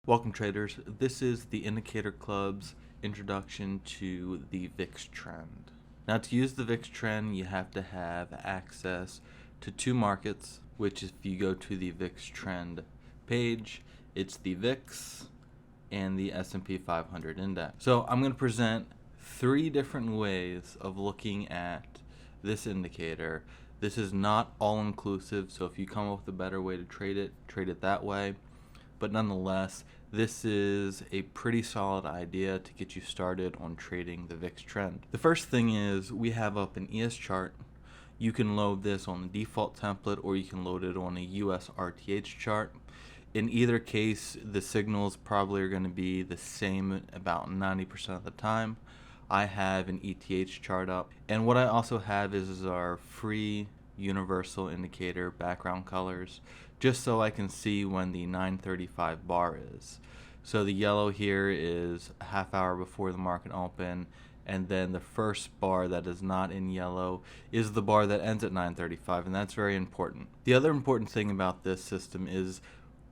Welcome traders, this is the Indicator Club's introduction to the VIX Trend. Now to use the VIX Trend you have to have access to two markets, which if you go to the VIX Trend page, it's the VIX and the S&P 500 index. So I'm going to present three different ways of looking at this indicator. This is not all-inclusive, so if you come up with a better way to trade it that way. But nonetheless, this is a pretty solid idea to get you started on trading the VIX trend. The first thing is we have up an ES chart. You can load this on the default template or you can load it on a US RTH chart. In either case, the signals probably are going to be the same about 90% of the time. I have an ETH chart up, and what I also have is our free universal indicator background colors, just so I can see when the 9:35 bar is. So the yellow here is a half hour before the market open, and then the first bar that is not in yellow is the bar that ends at 9:35, and that's very important. The other important thing about this system is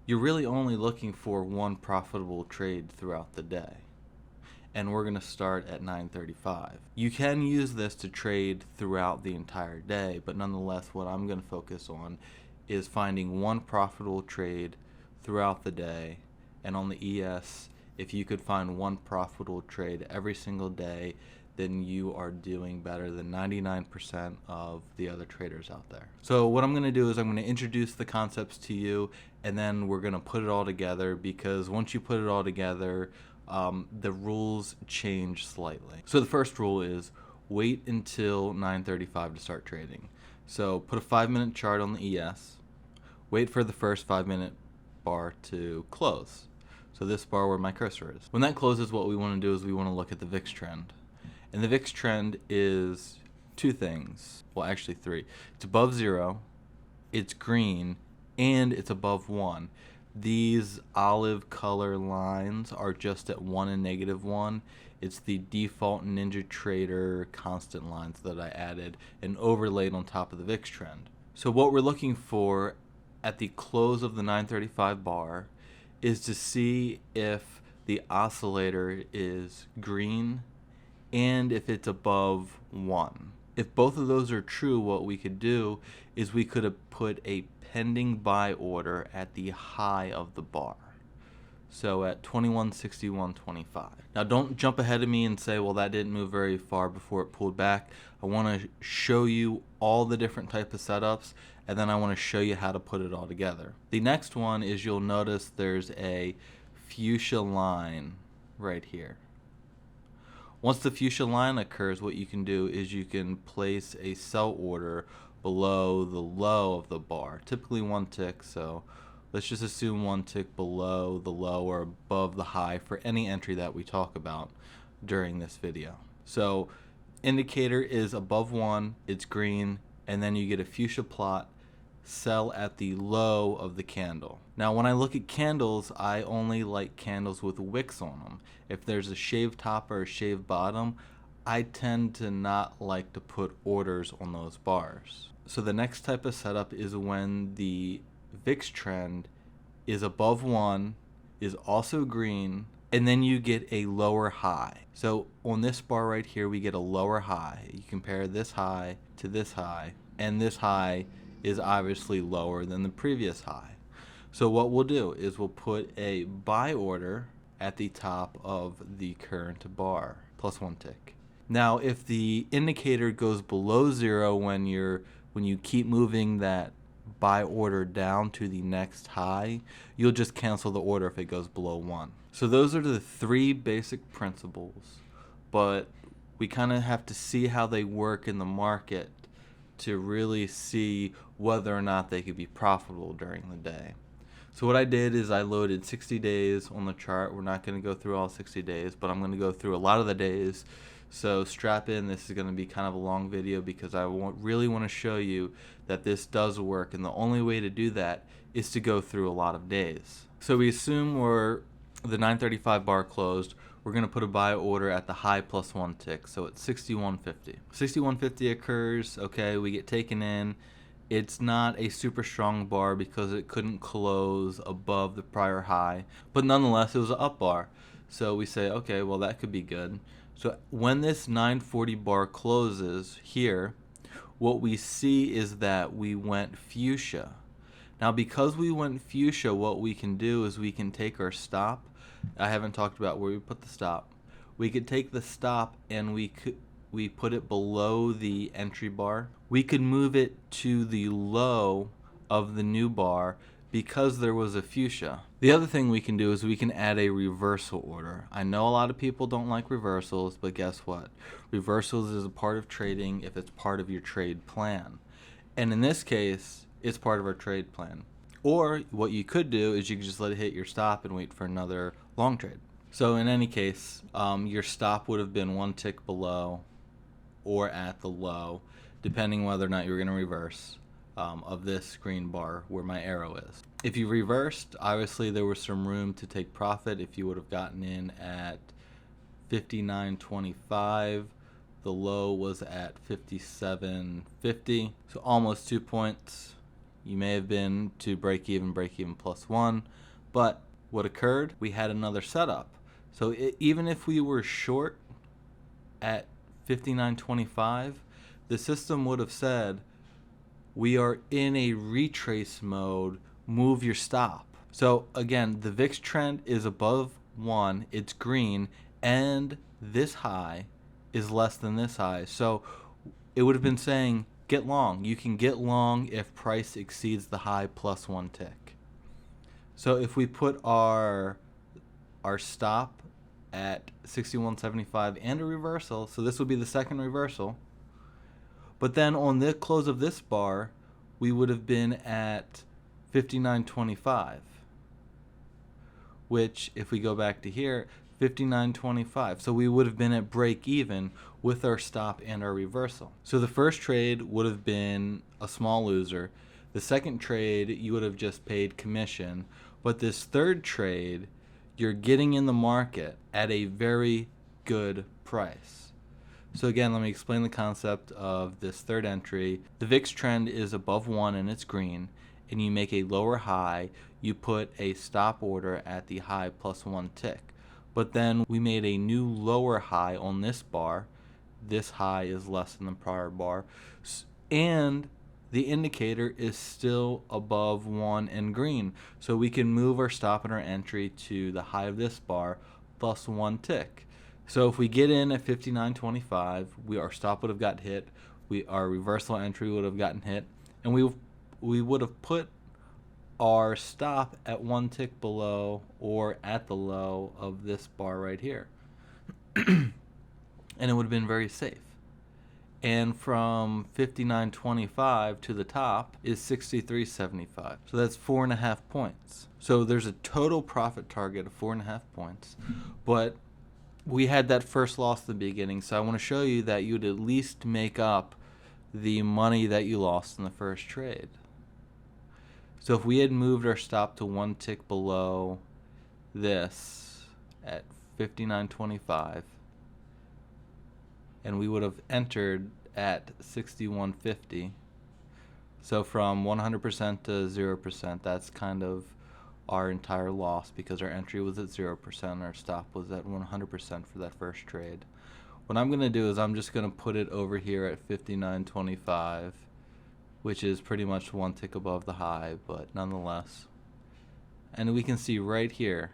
you're really only looking for one profitable trade throughout the day, and we're going to start at 9:35. You can use this to trade throughout the entire day, but nonetheless what I'm going to focus on is finding one profitable trade throughout the day. And on the ES, if you could find one profitable trade every single day, then you are doing better than 99% of the other traders out there. So what I'm going to do is I'm going to introduce the concepts to you, and then we're going to put it all together, because once you put it all together, the rules change slightly. So the first rule is wait until 9:35 to start trading. So put a 5-minute chart on the ES, wait for the first 5-minute bar to close. So this bar where my cursor is. When that closes, what we want to do is we want to look at the VIX trend. And the VIX trend is two things, well actually three. It's above 0, it's green, and it's above 1. These olive color lines are just at 1 and -1. It's the default NinjaTrader constant lines that I added and overlaid on top of the VIX trend. So what we're looking for at the close of the 9:35 bar is to see if the oscillator is green and if it's above 1. If both of those are true, what we could do is we could have put a pending buy order at the high of the bar. So at 2161.25. Now don't jump ahead of me and say, well, that didn't move very far before it pulled back. I want to show you all the different type of setups, and then I want to show you how to put it all together. The next one is you'll notice there's a fuchsia line right here. Once the fuchsia line occurs, what you can do is you can place a sell order below the low of the bar, typically 1 tick, so let's just assume 1 tick below the low or above the high for any entry that we talk about during this video. So indicator is above 1, it's green, and then you get a fuchsia plot, sell at the low of the candle. Now when I look at candles, I only like candles with wicks on them. If there's a shaved top or a shaved bottom, I tend to not like to put orders on those bars. So the next type of setup is when the VIX trend is above 1, is also green, and then you get a lower high. So on this bar right here, we get a lower high. You compare this high to this high, and this high is obviously lower than the previous high. So what we'll do is we'll put a buy order at the top of the current bar, plus 1 tick. Now if the indicator goes below 0 when you keep moving that buy order down to the next high, you'll just cancel the order if it goes below 1. So those are the three basic principles, but we kind of have to see how they work in the market to really see whether or not they could be profitable during the day. So what I did is I loaded 60 days on the chart. We're not going to go through all 60 days, but I'm going to go through a lot of the days. So strap in, this is going to be kind of a long video because I really want to show you that this does work, and the only way to do that is to go through a lot of days. So we assume the 9:35 bar closed, we're going to put a buy order at the high plus 1 tick, so it's 61.50. 61.50 occurs, okay, we get taken in, It's not a super strong bar because it couldn't close above the prior high, but nonetheless it was an up bar. So we say, okay, well that could be good. So when this 940 bar closes here, what we see is that we went fuchsia. Now because we went fuchsia, what we can do is we can take our stop. I haven't talked about where we put the stop. We could take the stop and we put it below the entry bar. We could move it to the low of the new bar because there was a fuchsia. The other thing we can do is we can add a reversal order. I know a lot of people don't like reversals, but guess what? Reversals is a part of trading if it's part of your trade plan. And in this case, it's part of our trade plan. Or what you could do is you could just let it hit your stop and wait for another long trade. So in any case, your stop would have been one tick below or at the low, depending whether or not you're going to reverse of this green bar where my arrow is. If you reversed, obviously there was some room to take profit if you would have gotten in at 59.25. The low was at 57.50, so almost 2 points. You may have been to break even plus one, but what occurred? We had another setup. So even if we were short at 59.25, the system would have said, we are in a retrace mode, move your stop. So again, the VIX trend is above 1, it's green, and this high is less than this high. So it would have been saying, get long. You can get long if price exceeds the high plus one tick. So if we put our stop at 61.75 and a reversal, so this would be the second reversal, but then on the close of this bar, we would have been at 59.25, which if we go back to here, 59.25. So we would have been at break even with our stop and our reversal. So the first trade would have been a small loser. The second trade, you would have just paid commission. But this third trade, you're getting in the market at a very good price. So again, let me explain the concept of this third entry. The VIX trend is above 1 and it's green, and you make a lower high. You put a stop order at the high plus one tick. But then we made a new lower high on this bar. This high is less than the prior bar. And the indicator is still above 1 and green. So we can move our stop and our entry to the high of this bar plus one tick. So if we get in at 59.25, our stop would have got hit, our reversal entry would have gotten hit, and we would have put our stop at one tick below or at the low of this bar right here. And it would have been very safe. And from 59.25 to the top is 63.75. So that's 4.5 points. So there's a total profit target of 4.5 points, but we had that first loss at the beginning, so I want to show you that you'd at least make up the money that you lost in the first trade. So if we had moved our stop to one tick below this at 59.25, and we would have entered at 61.50, so from 100% to 0%, that's kind of our entire loss because our entry was at 0%, our stop was at 100% for that first trade. What I'm going to do is I'm just going to put it over here at 59.25, which is pretty much one tick above the high, but nonetheless. And we can see right here,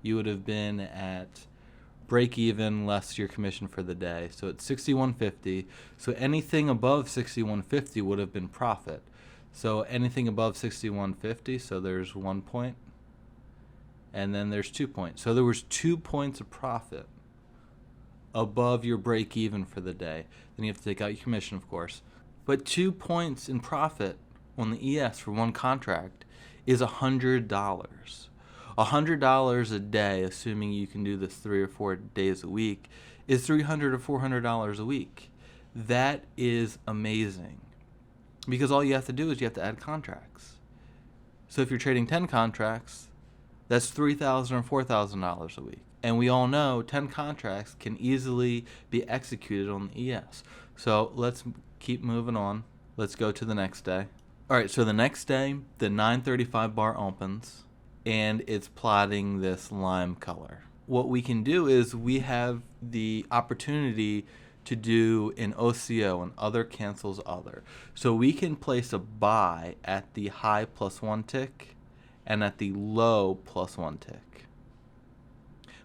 you would have been at break even less your commission for the day. So it's 61.50. So anything above 61.50 would have been profit. So anything above 61.50, so there's 1 point, and then there's 2 points. So there was 2 points of profit above your break even for the day. Then you have to take out your commission, of course. But 2 points in profit on the ES for one contract is $100. $100 a day, assuming you can do this 3 or 4 days a week, is $300 or $400 a week. That is amazing. Because all you have to do is you have to add contracts. So if you're trading 10 contracts, that's $3,000 or $4,000 a week. And we all know 10 contracts can easily be executed on the ES. So let's keep moving on. Let's go to the next day. All right, so the next day, the 9:35 bar opens, and it's plotting this lime color. What we can do is we have the opportunity to do an OCO, an other cancels other. So we can place a buy at the high +1 tick and at the low +1 tick.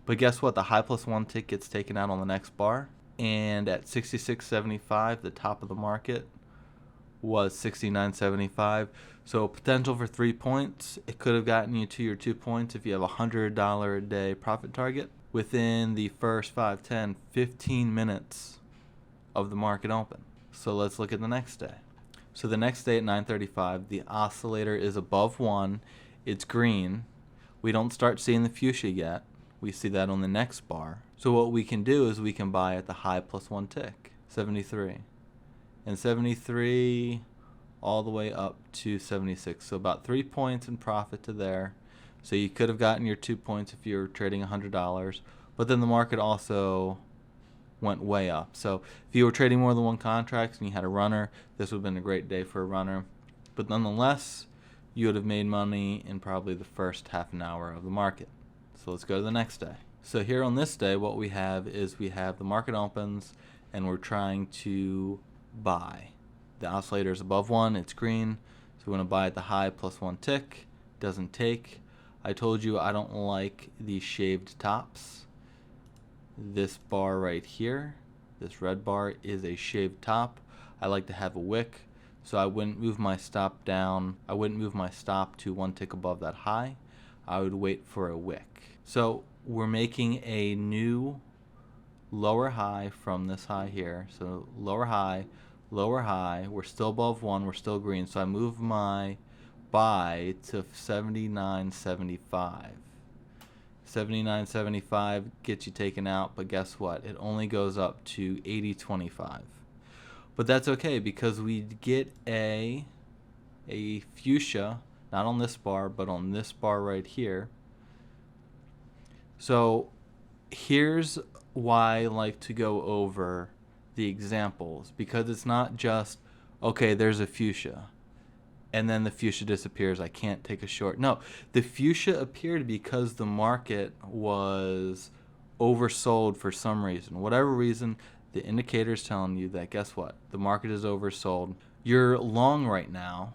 But guess what? The high +1 tick gets taken out on the next bar, and at 66.75, the top of the market was 69.75. So potential for 3 points. It could have gotten you to your 2 points if you have a $100 a day profit target within the first 5, 10, 15 minutes of the market open. So let's look at the next day. So the next day at 9:35, the oscillator is above 1. It's green. We don't start seeing the fuchsia yet. We see that on the next bar. So what we can do is we can buy at the high +1 tick, 73. And 73 all the way up to 76. So about 3 points in profit to there. So you could have gotten your 2 points if you were trading $100. But then the market also went way up. So if you were trading more than one contract and you had a runner, this would have been a great day for a runner. But nonetheless, you would have made money in probably the first half an hour of the market. So let's go to the next day. So here on this day, what we have is we have the market opens and we're trying to buy. The oscillator is above 1, it's green, so we want to buy at the high +1 tick. Doesn't take. I told you I don't like these shaved tops. This bar right here, this red bar, is a shaved top. I like to have a wick, so I wouldn't move my stop down. I wouldn't move my stop to 1 tick above that high. I would wait for a wick. So we're making a new lower high from this high here. So lower high, we're still above 1, we're still green. So I move my buy to 79.75. 79.75 gets you taken out, but guess what? It only goes up to 80.25. But that's okay because we get a fuchsia, not on this bar, but on this bar right here. So here's why I like to go over the examples, because it's not just, okay, there's a fuchsia, and then the fuchsia disappears, I can't take a short. No, the fuchsia appeared because the market was oversold for some reason. Whatever reason, the indicator is telling you that, guess what? The market is oversold. You're long right now,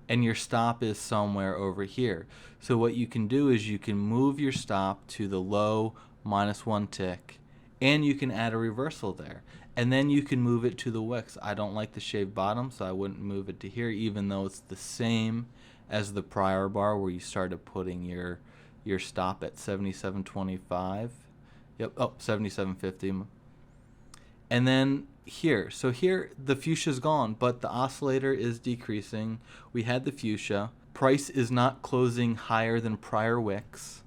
and your stop is somewhere over here. So what you can do is you can move your stop to the low -1 tick, and you can add a reversal there. And then you can move it to the wicks. I don't like the shaved bottom, so I wouldn't move it to here, even though it's the same as the prior bar where you started putting your stop at 77.25. Yep, 77.50. And then here, so here the fuchsia's gone, but the oscillator is decreasing. We had the fuchsia. Price is not closing higher than prior wicks.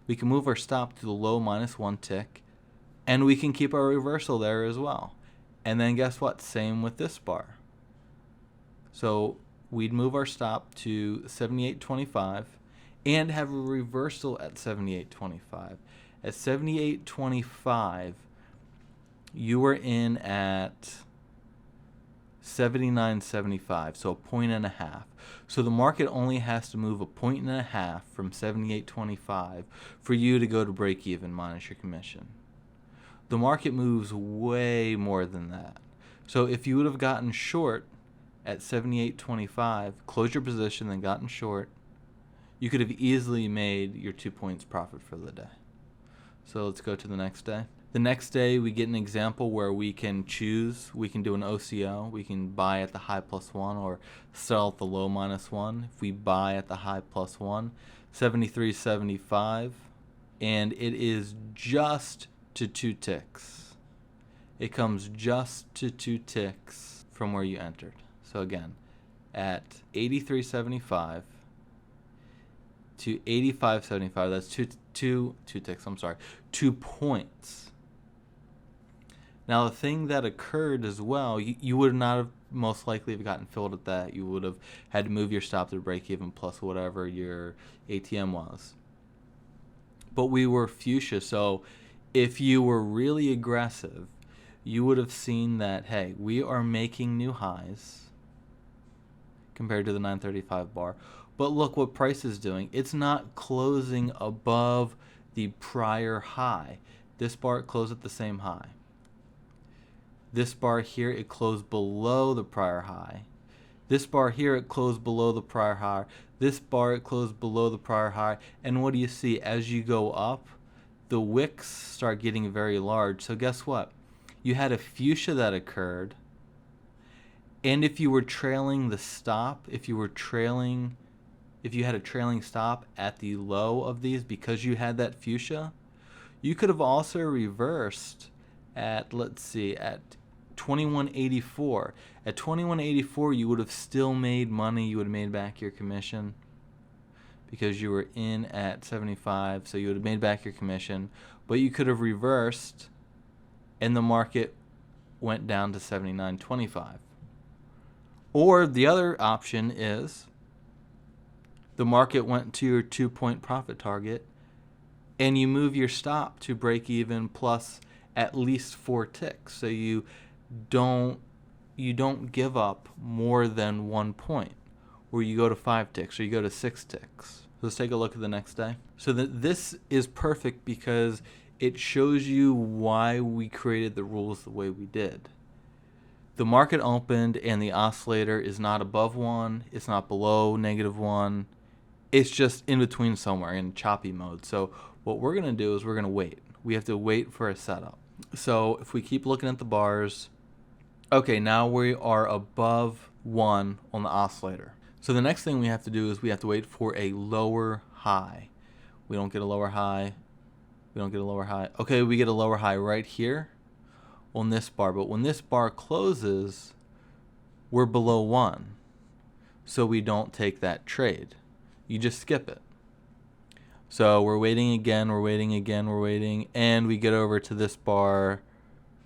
We can move our stop to the low -1 tick, and we can keep our reversal there as well. And then guess what? Same with this bar. So we'd move our stop to 78.25 and have a reversal at 78.25. At 78.25, you were in at 79.75, so 1.5. So the market only has to move 1.5 from 78.25 for you to go to break even minus your commission. The market moves way more than that. So if you would have gotten short at 78.25, closed your position, then gotten short, you could have easily made your 2 points profit for the day. So let's go to the next day. The next day, we get an example where we can choose. We can do an OCO. We can buy at the high +1 or sell at the low -1. If we buy at the high +1, 73.75, and it is just to 2 ticks. It comes just to 2 ticks from where you entered. So again, at 83.75 to 85.75, that's two ticks, 2 points. Now the thing that occurred as well, you would not have most likely have gotten filled at that. You would have had to move your stop to break even plus whatever your ATM was. But we were fuchsia, so if you were really aggressive, you would have seen that, hey, we are making new highs. compared to the 935 bar. But look what price is doing. It's not closing above the prior high. This bar closed at the same high. This bar here, it closed below the prior high. This bar here, it closed below the prior high. This bar, it closed below the prior high. And what do you see? As you go up, the wicks start getting very large. So guess what? You had a fuchsia that occurred. And if you were trailing the stop, if you had a trailing stop at the low of these because you had that fuchsia, you could have also reversed at, let's see, at 2184. At 2184, you would have still made money. You would have made back your commission because you were in at 75, so you would have made back your commission. But you could have reversed, and the market went down to 79.25. Or the other option is the market went to your 2-point profit target, and you move your stop to break even plus at least 4 ticks. So you don't give up more than 1 point, or you go to 5 ticks, or you go to 6 ticks. So let's take a look at the next day. So this is perfect because it shows you why we created the rules the way we did. The market opened and the oscillator is not above 1, it's not below -1, it's just in between somewhere in choppy mode. So what we're going to do is we're going to wait. We have to wait for a setup. So if we keep looking at the bars, okay, now we are above 1 on the oscillator. So the next thing we have to do is we have to wait for a lower high. We don't get a lower high. We don't get a lower high. Okay, we get a lower high right here on this bar. But when this bar closes, we're below 1. So we don't take that trade. You just skip it. So we're waiting again, we're waiting again, we're waiting, and we get over to this bar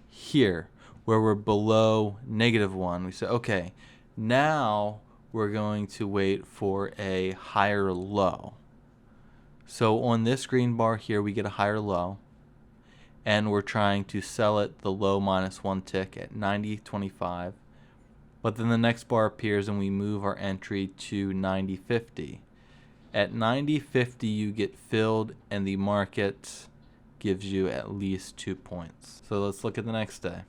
here where we're below -1. We say, okay, now we're going to wait for a higher low. So on this green bar here, we get a higher low, and we're trying to sell it the low -1 tick at 90.25. But then the next bar appears and we move our entry to 90.50. At 90.50, you get filled and the market gives you at least 2 points. So let's look at the next day.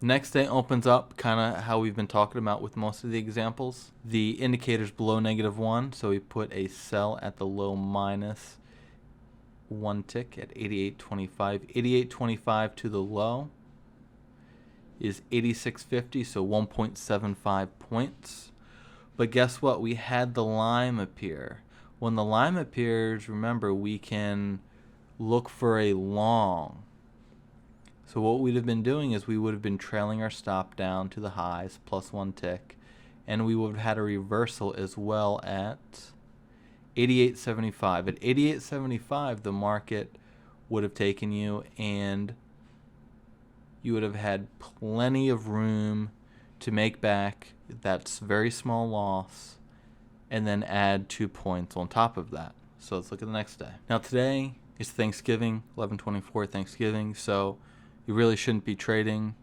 The next day opens up kind of how we've been talking about with most of the examples. The indicator's below -1, so we put a sell at the low -1 tick at 88.25. 88.25 to the low is 86.50, so 1.75 points. But guess what? We had the line appear. When the line appears, remember, we can look for a long. So what we'd have been doing is we would have been trailing our stop down to the highs, +1 tick, and we would have had a reversal as well at 88.75. At 88.75, the market would have taken you, and you would have had plenty of room to make back that very small loss and then add 2 points on top of that. So let's look at the next day. Now today is Thanksgiving, 11/24 Thanksgiving, so you really shouldn't be trading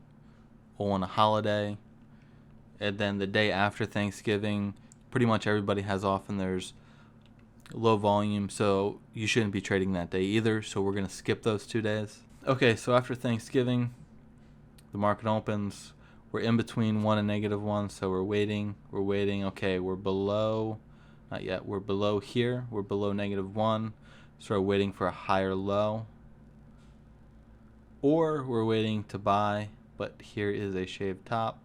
on a holiday. And then the day after Thanksgiving, pretty much everybody has off and there's low volume, so you shouldn't be trading that day either. So we're going to skip those 2 days. Okay, so after Thanksgiving, the market opens. We're in between 1 and -1, so we're waiting. Okay, we're below, not yet, we're below here. We're below -1, so we're waiting for a higher low. Or we're waiting to buy, but here is a shaved top.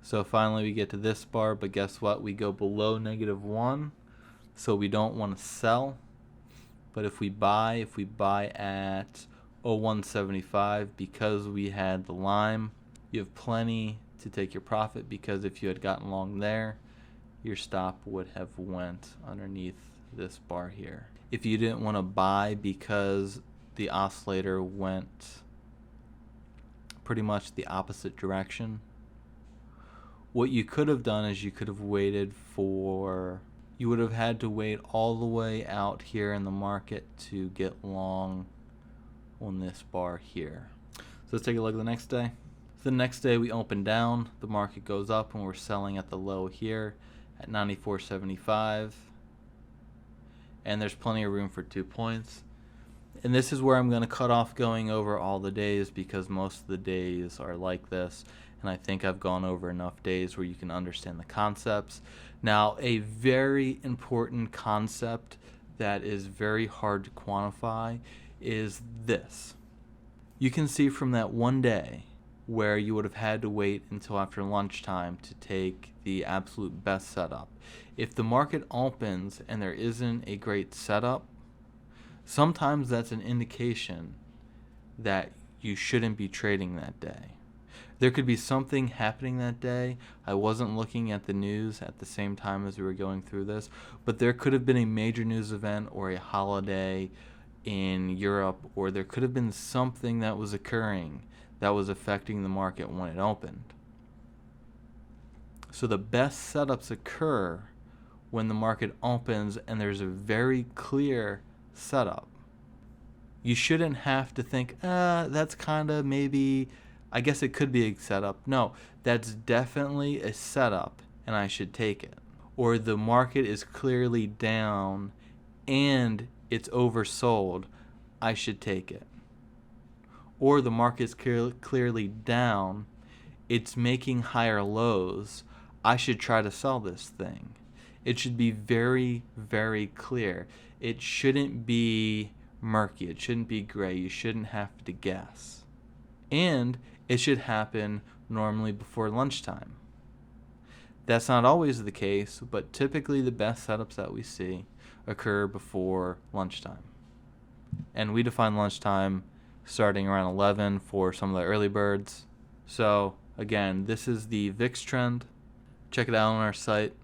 So finally we get to this bar, but guess what? We go below -1, so we don't want to sell. But if we buy at 0175, because we had the lime, you have plenty to take your profit, because if you had gotten long there, your stop would have went underneath this bar here. If you didn't want to buy because the oscillator went pretty much the opposite direction, what you could have done is you could have waited for, you would have had to wait all the way out here in the market to get long on this bar here. So let's take a look at the next day. The next day we open down, the market goes up, and we're selling at the low here at 94.75. And there's plenty of room for 2 points. And this is where I'm going to cut off going over all the days, because most of the days are like this. And I think I've gone over enough days where you can understand the concepts. Now, a very important concept that is very hard to quantify is this. You can see from that one day where you would have had to wait until after lunchtime to take the absolute best setup. If the market opens and there isn't a great setup, sometimes that's an indication that you shouldn't be trading that day. There could be something happening that day. I wasn't looking at the news at the same time as we were going through this, but there could have been a major news event or a holiday in Europe, or there could have been something that was occurring that was affecting the market when it opened. So the best setups occur when the market opens and there's a very clear setup. You shouldn't have to think, that's kind of maybe, I guess it could be a setup. No, that's definitely a setup and I should take it. Or the market is clearly down and it's oversold, I should take it. Or the market is clearly down, it's making higher lows, I should try to sell this thing. It should be very, very clear. It shouldn't be murky. It shouldn't be gray. You shouldn't have to guess. And it should happen normally before lunchtime. That's not always the case, but typically the best setups that we see occur before lunchtime. And we define lunchtime starting around 11 for some of the early birds. So again, this is the VIX trend. Check it out on our site.